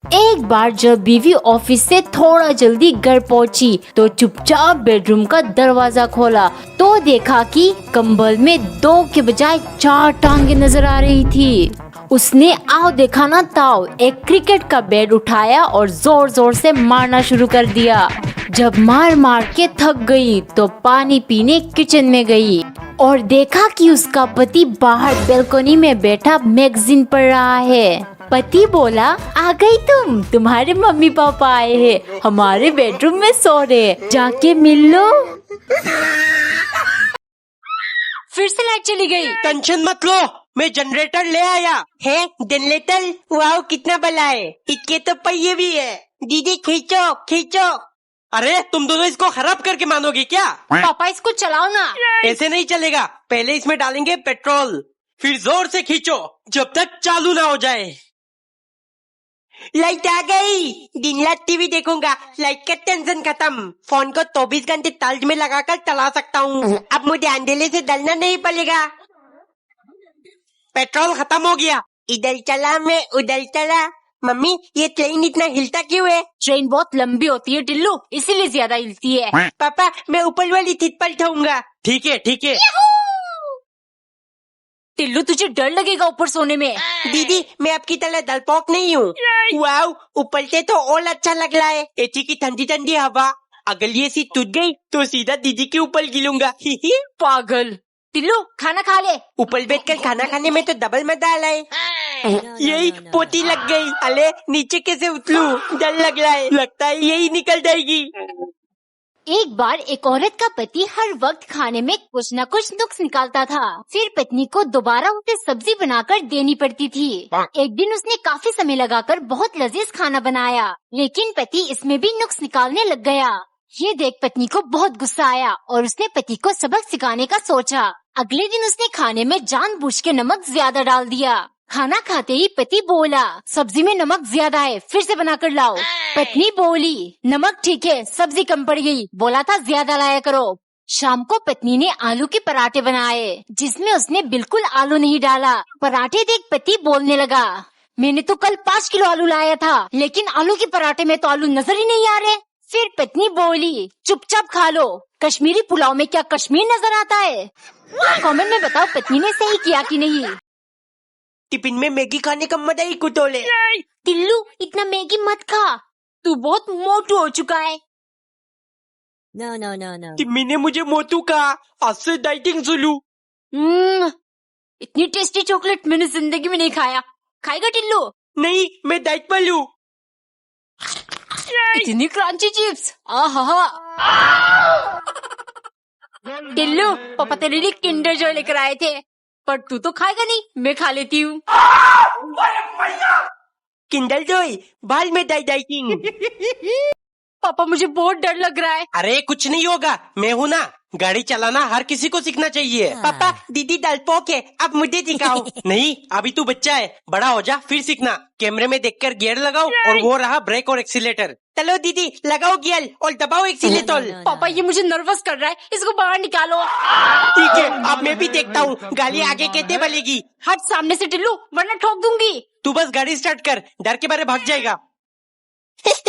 एक बार जब बीवी ऑफिस से थोड़ा जल्दी घर पहुंची तो चुपचाप बेडरूम का दरवाजा खोला तो देखा कि कंबल में 2 के बजाय 4 टांगे नजर आ रही थी। उसने आओ देखा ना ताओ एक क्रिकेट का बैट उठाया और जोर जोर से मारना शुरू कर दिया। जब मार मार के थक गई तो पानी पीने किचन में गई और देखा कि उसका पति बाहर बालकनी में बैठा मैगजीन पढ़ रहा है। पति बोला, आ गई तुम्हारे मम्मी पापा आए हैं, हमारे बेडरूम में सो रहे, जाके मिल लो। फिर से लाइट चली गई। टेंशन मत लो, मैं जनरेटर ले आया है। जनरेटर, वाह कितना बड़ा है, इसके तो पहिए भी है। दीदी खींचो खींचो। अरे तुम दोनों इसको खराब करके मानोगे क्या? पापा इसको चलाओ ना। ऐसे नहीं चलेगा, पहले इसमें डालेंगे पेट्रोल, फिर जोर से खींचो जब तक चालू ना हो जाए। लाइट आ गई, दिन रात टीवी देखूंगा, लाइट का टेंशन खत्म। फोन को 24 घंटे चार्ज में लगाकर चला सकता हूँ। अब मुझे अंधेरे से डरना नहीं पड़ेगा। पेट्रोल खत्म हो गया, इधर चला मैं उधर चला। मम्मी ये ट्रेन इतना हिलता क्यों है? ट्रेन बहुत लंबी होती है टिल्लू, इसीलिए ज्यादा हिलती है। पापा मैं ऊपर वाली सीट पर उठाऊंगा। ठीक है ठीक है। टिल्लू तुझे डर लगेगा ऊपर सोने में। दीदी मैं आपकी तरह डरपोक नहीं हूँ। वाव, ऊपर से तो और अच्छा लग रहा है। एसी की ठंडी ठंडी हवा। अगर ये सीट टूट गई तो सीधा दीदी के ऊपर गिरूंगा। पागल। टिल्लू खाना खा ले। ऊपर बैठकर खाना खाने में तो डबल मजा आ रहा है। यही पोती लग गई। अले नीचे कैसे उतलूं? डर लग रहा है, लगता है यही निकल जाएगी। एक बार एक औरत का पति हर वक्त खाने में कुछ न कुछ नुक्स निकालता था। फिर पत्नी को दोबारा उसे सब्जी बनाकर देनी पड़ती थी। एक दिन उसने काफी समय लगाकर बहुत लजीज खाना बनाया, लेकिन पति इसमें भी नुक्स निकालने लग गया। ये देख पत्नी को बहुत गुस्सा आया और उसने पति को सबक सिखाने का सोचा। अगले दिन उसने खाने में जानबूझ के नमक ज्यादा डाल दिया। खाना खाते ही पति बोला, सब्जी में नमक ज्यादा है, फिर से बनाकर लाओ। पत्नी बोली, नमक ठीक है, सब्जी कम पड़ गई, बोला था ज्यादा लाया करो। शाम को पत्नी ने आलू के पराठे बनाए, जिसमें उसने बिल्कुल आलू नहीं डाला। पराठे देख पति बोलने लगा, मैंने तो कल 5 किलो आलू लाया था, लेकिन आलू के पराठे में तो आलू नजर ही नहीं आ रहे। फिर पत्नी बोली, चुपचाप खा लो, कश्मीरी पुलाव में क्या कश्मीर नजर आता है? कमेंट में बताओ पत्नी ने सही किया कि नहीं। टिफिन में मैगी खाने का मजा ही कुछ और है। टिल्लू इतना मैगी मत खा, तू बहुत मोटू हो चुका है। No. टिम्मी ने मुझे मोटू कहा, आज से डाइटिंग शुरू। इतनी टेस्टी चॉकलेट मैंने जिंदगी में नहीं खाया। खाएगा टिल्लू? नहीं, मैं डाइट पर लूं। इतनी क्रंची चिप्स, आहा। टिल्लू पापा तेरे लिए किंडर जॉय लेकर आए थे, पर तू तो खाएगा नहीं, मैं खा लेती हूँ। किंडर जॉय, बाल में डाइटिंग। पापा मुझे बहुत डर लग रहा है। अरे कुछ नहीं होगा, मैं हूँ ना। गाड़ी चलाना हर किसी को सीखना चाहिए। पापा दीदी डरपोक है, अब मुझे सिखाओ। नहीं, अभी तू बच्चा है, बड़ा हो जा फिर सीखना। कैमरे में देखकर गियर लगाओ और वो रहा ब्रेक और एक्सीलेटर। चलो दीदी लगाओ गियर और दबाओ एक्सीलेटर। पापा ये मुझे नर्वस कर रहा है, इसको बाहर निकालो। ठीक है, अब मैं भी देखता हूँ गाड़ी आगे कैसे बलेगी। हट सामने से टिल्लू, वरना ठोक दूंगी। तू बस गाड़ी स्टार्ट कर, डर के बारे भाग जाएगा।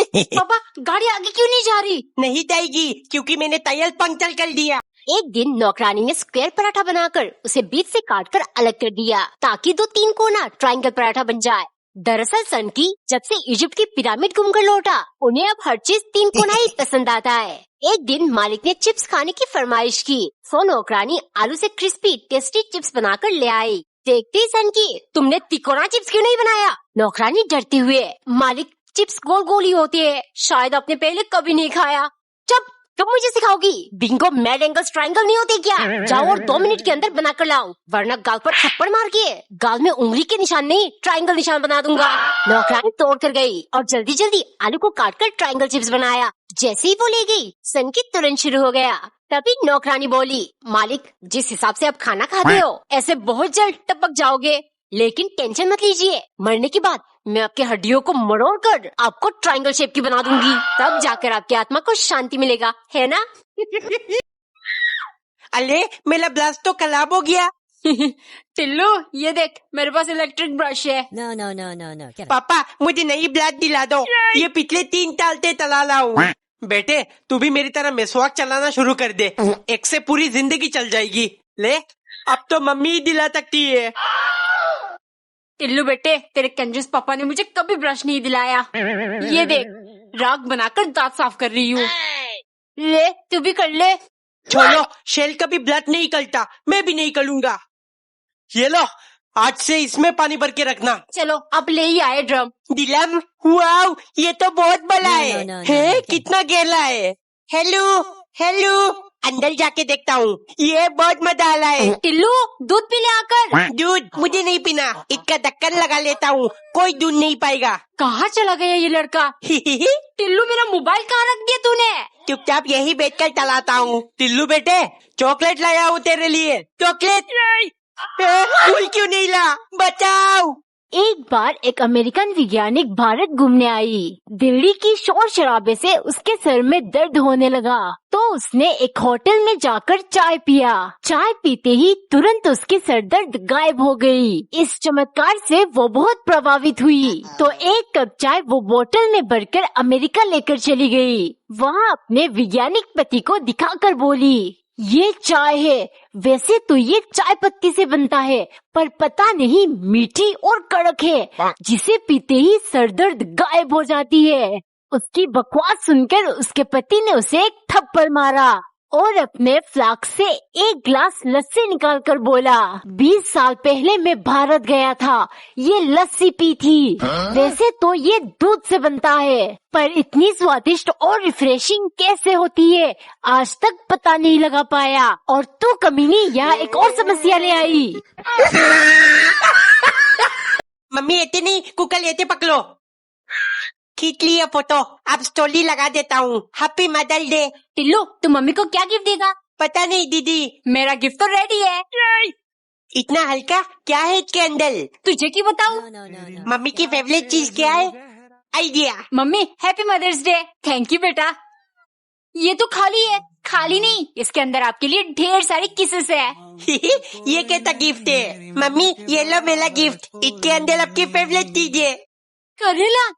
पापा गाड़ी आगे क्यों नहीं जा रही? नहीं जाएगी क्योंकि मैंने टायर पंक्चर कर दिया। एक दिन नौकरानी ने स्क्वायर पराठा बनाकर उसे बीच से काटकर अलग कर दिया, ताकि 2-3 कोना ट्रायंगल पराठा बन जाए। दरअसल सन की जब से इजिप्ट की पिरामिड घूमकर लौटा, उन्हें अब हर चीज 3 कोना ही पसंद आता है। एक दिन मालिक ने चिप्स खाने की फरमाइश की, सो नौकरानी आलू से क्रिस्पी टेस्टी चिप्स बनाकर ले आई। देखती सन की, तुमने तिकोना चिप्स क्यों नहीं बनाया? नौकरानी डरते हुए, मालिक चिप्स गोल गोल ही होते हैं, शायद आपने पहले कभी नहीं खाया। चुप, तुम मुझे सिखाओगी? बिंगो मैड एंगल्स ट्रायंगल नहीं होते क्या? जाओ और 2 मिनट के अंदर बना कर लाओ, वरना गाल पर थप्पड़ मार के गाल में उंगली के निशान नहीं ट्रायंगल निशान बना दूंगा। नौकरानी तोड़ कर गई और जल्दी जल्दी आलू को काट कर ट्रायंगल चिप्स बनाया। जैसे ही वो ले गई, सन की तुरंत शुरू हो गया। तभी नौकरानी बोली, मालिक जिस हिसाब से आप खाना खाते हो, ऐसे बहुत जल्द टपक जाओगे, लेकिन टेंशन मत लीजिए, मरने के बाद मैं आपके हड्डियों को मरोड़ कर आपको ट्रायंगल शेप की बना दूंगी, तब जाकर आपकी आत्मा को शांति मिलेगा, है ना? अरे मेरा ब्लास्ट तो खराब हो गया। टिल्लू ये देख मेरे पास इलेक्ट्रिक ब्रश है। No, no, no, no, no. Get up. पापा मुझे नई ब्लेड दिला दो, ये पिछले 3 साल से चला रहा हूँ। बेटे तू भी मेरी तरह मिसवाक चलाना शुरू कर दे, एक से पूरी जिंदगी चल जाएगी। ले अब तो मम्मी ही दिला सकती है। टिल्लू बेटे तेरे कंजूस पापा ने मुझे कभी ब्रश नहीं दिलाया। ये देख राख बनाकर दांत साफ कर रही हूँ। ले तू भी कर ले। छोड़ो, शेल कभी ब्लड नहीं करता, मैं भी नहीं करूंगा। ये लो, आज से इसमें पानी भर के रखना। चलो अब ले ही आए ड्रम। दिलम, वाव, ये तो बहुत बड़ा है। No, no, no, है no. कितना गहरा है। हेलो हेलो, अंदर जाके देखता हूँ। ये बहुत मजा आ रहा है। टिल्लू दूध पी ले आकर। दूध मुझे नहीं पीना, इसका ढक्कन लगा लेता हूँ, कोई दूध नहीं पाएगा। कहाँ चला गया ये लड़का? टिल्लू मेरा मोबाइल कहाँ रख दिया तूने? चुपचाप यही बैठकर चलाता हूँ। टिल्लू बेटे चॉकलेट लाया हूँ तेरे लिए। चॉकलेट कोई क्यों नहीं ला, बचाओ। एक बार एक अमेरिकन वैज्ञानिक भारत घूमने आई। दिल्ली की शोर शराबे से उसके सर में दर्द होने लगा, तो उसने एक होटल में जाकर चाय पिया। चाय पीते ही तुरंत उसकी सर दर्द गायब हो गई। इस चमत्कार से वो बहुत प्रभावित हुई, तो एक कप चाय वो बोतल में भरकर अमेरिका लेकर चली गई। वहाँ अपने वैज्ञानिक पति को दिखाकर बोली, ये चाय है। वैसे तो ये चाय पत्ती से बनता है, पर पता नहीं मीठी और कड़क है, जिसे पीते ही सर दर्द गायब हो जाती है। उसकी बकवास सुनकर उसके पति ने उसे एक थप्पड़ मारा और अपने फ्लास्क से एक गिलास लस्सी निकालकर बोला, 20 साल पहले मैं भारत गया था, ये लस्सी पी थी। वैसे तो ये दूध से बनता है, पर इतनी स्वादिष्ट और रिफ्रेशिंग कैसे होती है आज तक पता नहीं लगा पाया। और तू कमीनी यहाँ एक और समस्या ले आई। मम्मी ऐसे नहीं, कुकर ऐसे पकड़ो। खींच लिया फोटो, अब स्टोरी लगा देता हूँ। Happy mother's day. टिल्लू तू मम्मी को क्या गिफ्ट देगा? पता नहीं दीदी, मेरा गिफ्ट तो रेडी है। इतना हल्का क्या है इसके अंदर? तुझे क्यों बताऊँ? No, no, no, no. Mummy की फेवरेट चीज क्या है? Idea. Mummy happy mother's day. Thank you बेटा। ये तो खाली है। खाली नहीं, इसके अंदर आपके लिए ढेर सारी किसेस है। ये कैसा गिफ्ट है? मम्मी ये लो मेरा गिफ्ट, इसके अंदर आपकी फेवरेट चीज है। करेला।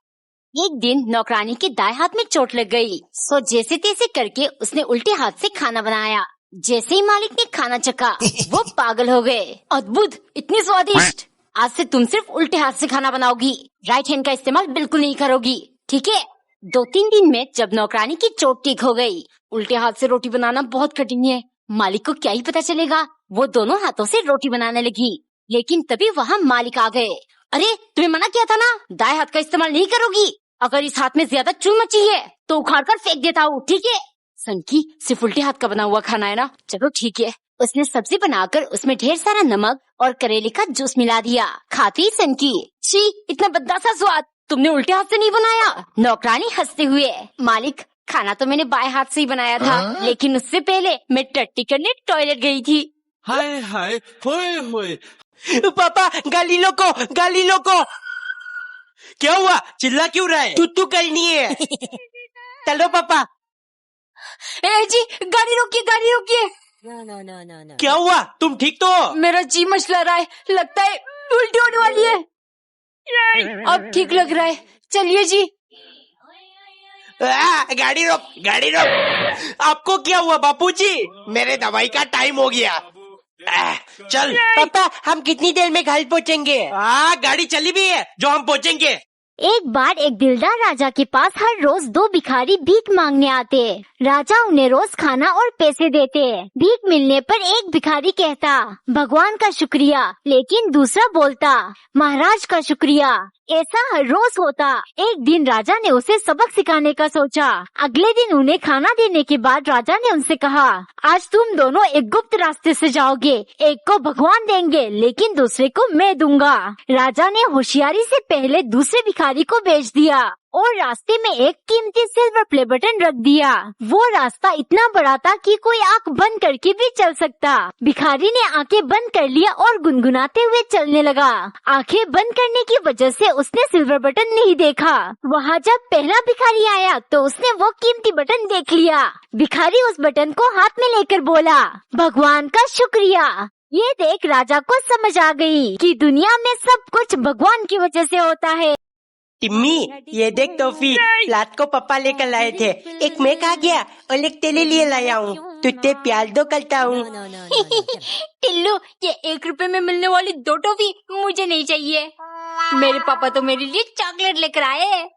एक दिन नौकरानी के दाएं हाथ में चोट लग गई, सो जैसे तैसे करके उसने उल्टे हाथ से खाना बनाया। जैसे ही मालिक ने खाना चखा, वो पागल हो गए। अद्भुत, इतनी स्वादिष्ट। आज से तुम सिर्फ उल्टे हाथ से खाना बनाओगी, राइट हैंड का इस्तेमाल बिल्कुल नहीं करोगी, ठीक है? 2-3 दिन में जब नौकरानी की चोट ठीक हो गई, उल्टे हाथ से रोटी बनाना बहुत कठिन है। मालिक को क्या ही पता चलेगा। वो दोनों हाथों से रोटी बनाने लगी, लेकिन तभी वहाँ मालिक आ गए। अरे तुम्हें मना किया था ना, दाएं हाथ का इस्तेमाल नहीं करोगी। अगर इस हाथ में ज्यादा चून मची है तो उखाड़ कर फेंक देता हूँ, ठीक है? सनकी सिर्फ उल्टे हाथ का बना हुआ खाना है ना, चलो ठीक है। उसने सब्जी बनाकर उसमें ढेर सारा नमक और करेले का जूस मिला दिया। खाती सनकी, छी इतना भद्दा सा स्वाद, तुमने उल्टे हाथ से नहीं बनाया? नौकरानी हंसते हुए, मालिक खाना तो मैंने बाएं हाथ से ही बनाया था, लेकिन उससे पहले मैं टट्टी करने टॉयलेट गई थी। हाय हाय होए होए। पापा गाली लो को। क्या हुआ, चिल्ला क्यों रहा है? तू करनी है। चलो पापा। ए जी गाड़ी रोकिए। No, no, no, no, no. क्या हुआ, तुम ठीक तो हो? मेरा जी मचला रहा है, लगता है उल्टी होने वाली है। अब ठीक लग रहा है, चलिए जी। गाड़ी रोक। आपको क्या हुआ बापूजी? मेरे दवाई का टाइम हो गया। चल पापा, हम कितनी देर में घर पहुँचेंगे? गाड़ी चली भी है जो हम पहुँचेंगे। एक बार एक दिलदार राजा के पास हर रोज 2 भिखारी भीख मांगने आते। राजा उन्हें रोज खाना और पैसे देते। भीख मिलने पर एक भिखारी कहता, भगवान का शुक्रिया, लेकिन दूसरा बोलता, महाराज का शुक्रिया। ऐसा हर रोज होता। एक दिन राजा ने उसे सबक सिखाने का सोचा। अगले दिन उन्हें खाना देने के बाद राजा ने उनसे कहा, आज तुम दोनों एक गुप्त रास्ते से जाओगे। एक को भगवान देंगे, लेकिन दूसरे को मैं दूंगा। राजा ने होशियारी से पहले दूसरे भिखारी को भेज दिया और रास्ते में एक कीमती सिल्वर प्ले बटन रख दिया। वो रास्ता इतना बड़ा था कि कोई आंख बंद करके भी चल सकता। भिखारी ने आंखें बंद कर लिया और गुनगुनाते हुए चलने लगा। आंखें बंद करने की वजह से उसने सिल्वर बटन नहीं देखा। वहाँ जब पहला भिखारी आया तो उसने वो कीमती बटन देख लिया। भिखारी उस बटन को हाथ में लेकर बोला, भगवान का शुक्रिया। ये देख, राजा को समझ आ गई कि दुनिया में सब कुछ भगवान की वजह से होता है। टिम्मी, ये देख टॉफी, रात को पापा लेकर लाए थे। एक मैं खा गया और एक तेरे लिए लाया हूँ। तुझे प्यार दो करता हूँ। टिल्लू, ये 1 रुपए में मिलने वाली 2 टॉफी मुझे नहीं चाहिए। मेरे पापा तो मेरे लिए चॉकलेट लेकर आए।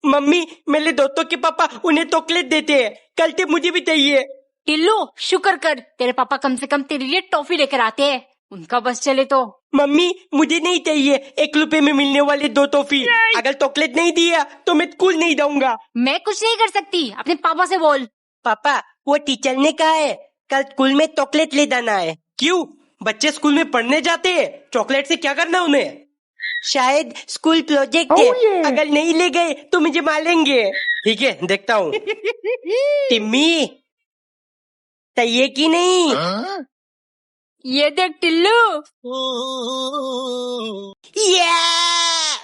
मम्मी, मेरे दोस्तों के पापा उन्हें चॉकलेट देते हैं। कल से मुझे भी चाहिए। टिल्लू, शुक्र कर, तेरे पापा कम से कम तेरे लिए टॉफी लेकर आते हैं। उनका बस चले तो। मम्मी, मुझे नहीं चाहिए 1 रुपए में मिलने वाले 2 टॉफी। अगर चॉकलेट नहीं दिया तो मैं स्कूल नहीं जाऊंगा। मैं कुछ नहीं कर सकती, अपने पापा से बोल। पापा, वो टीचर ने कहा है कल स्कूल में चॉकलेट ले जाना है। क्यों? बच्चे स्कूल में पढ़ने जाते हैं, चॉकलेट से क्या करना उन्हें? शायद स्कूल प्रोजेक्ट है। अगर नहीं ले गए तो मुझे मारेंगे। ठीक है, देखता हूँ। टिम्मी, चाहिए कि नहीं? ये देख टिल्लू।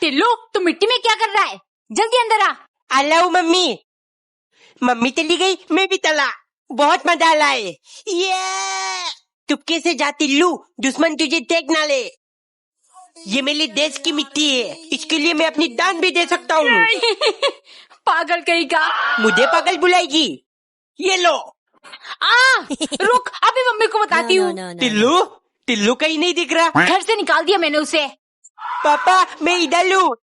टिल्लू, तू मिट्टी में क्या कर रहा है? जल्दी अंदर आ। आलाऊ मम्मी। मम्मी चली गई, मैं भी चला। बहुत मजा आ रहा है। चुपके से जा टिल्लू, दुश्मन तुझे देख ना ले। ये मेरे देश की मिट्टी है, इसके लिए मैं अपनी जान भी दे सकता हूँ। पागल कहीं का। मुझे पागल बुलाएगी? ये लो। रुक, अभी मम्मी को बताती हूँ। टिल्लू, टिल्लू कहीं नहीं दिख रहा। घर से निकाल दिया मैंने उसे। पापा, मैं इधर हूँ,